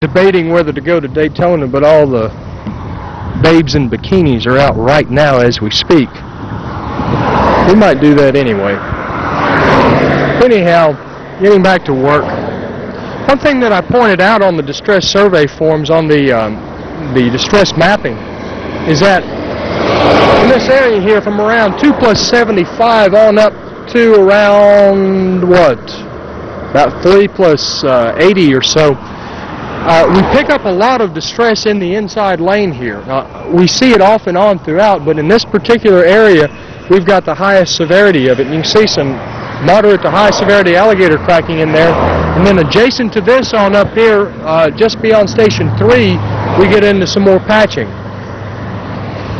Debating whether to go to Daytona, but all the babes in bikinis are out right now as we speak. We might do that anyway. Anyhow, getting back to work. One thing that I pointed out on the distress survey forms on the distress mapping is that in this area here, from around 2+75 on up to around about 3+80 or so. We pick up a lot of distress in the inside lane here. We see it off and on throughout, but in this particular area, we've got the highest severity of it. And you can see some moderate to high severity alligator cracking in there. And then adjacent to this on up here, just beyond Station 3, we get into some more patching.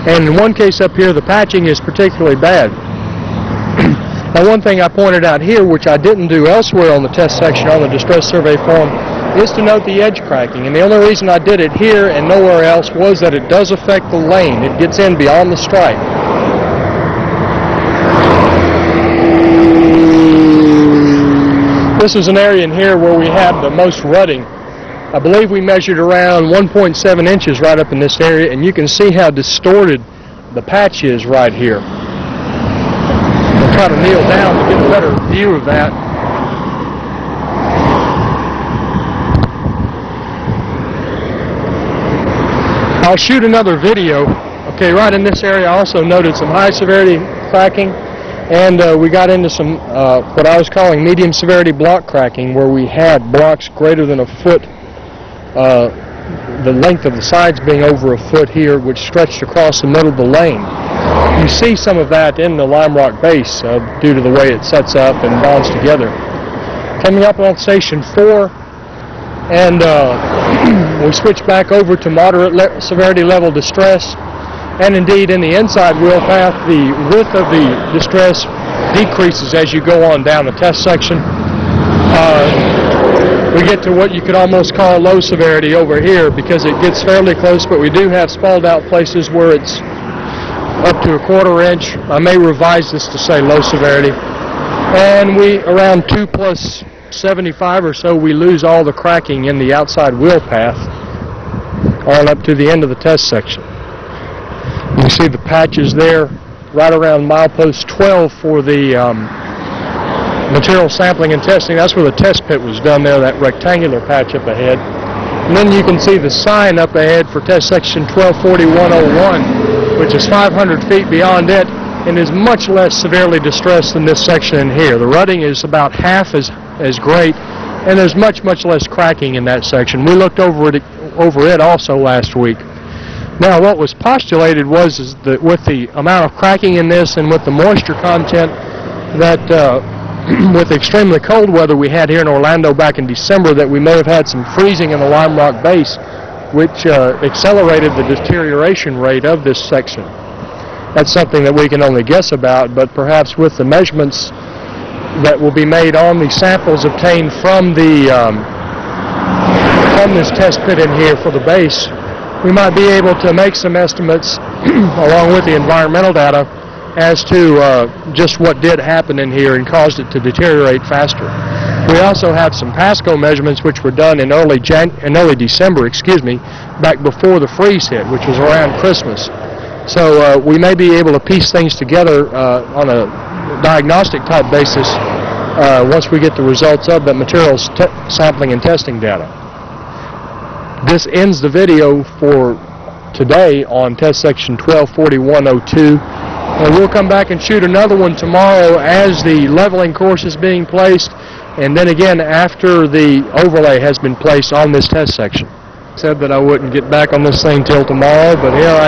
And in one case up here, the patching is particularly bad. Now, one thing I pointed out here, which I didn't do elsewhere on the test section on the distress survey form, is to note the edge cracking. And the only reason I did it here and nowhere else was that it does affect the lane. It gets in beyond the stripe. This is an area in here where we have the most rutting. I believe we measured around 1.7 inches right up in this area, and you can see how distorted the patch is right here. I'll try to kneel down to get a better view of that. I'll shoot another video. Okay, right in this area I also noted some high severity cracking, and we got into some what I was calling medium severity block cracking, where we had blocks greater than a foot, the length of the sides being over a foot here, which stretched across the middle of the lane. You see some of that in the Lime Rock base due to the way it sets up and bonds together. Coming up on Station 4, and we switch back over to moderate severity level distress, and indeed in the inside wheel path, the width of the distress decreases as you go on down the test section. We get to what you could almost call low severity over here because it gets fairly close, but we do have spalled out places where it's up to a 1/4 inch. I may revise this to say low severity. And we, around 2+75 or so, we lose all the cracking in the outside wheel path on up to the end of the test section. You can see the patches there right around milepost 12 for the material sampling and testing. That's where the test pit was done there, that rectangular patch up ahead. And then you can see the sign up ahead for test section 124101, which is 500 feet beyond it and is much less severely distressed than this section in here. The rutting is about half as great, and there's much less cracking in that section. We looked over it also last week. Now, what was postulated is that with the amount of cracking in this and with the moisture content, that with the extremely cold weather we had here in Orlando back in December, that we may have had some freezing in the Lime Rock base, which accelerated the deterioration rate of this section. That's something that we can only guess about, but perhaps with the measurements that will be made on the samples obtained from the from this test pit in here for the base, we might be able to make some estimates along with the environmental data as to just what did happen in here and caused it to deteriorate faster. We also have some Pasco measurements which were done in early December, back before the freeze hit, which was around Christmas. So we may be able to piece things together on a diagnostic type basis once we get the results of that materials sampling and testing data. This ends the video for today on test section 124102, and we'll come back and shoot another one tomorrow as the leveling course is being placed, and then again after the overlay has been placed on this test section. I said that I wouldn't get back on this thing till tomorrow, but here I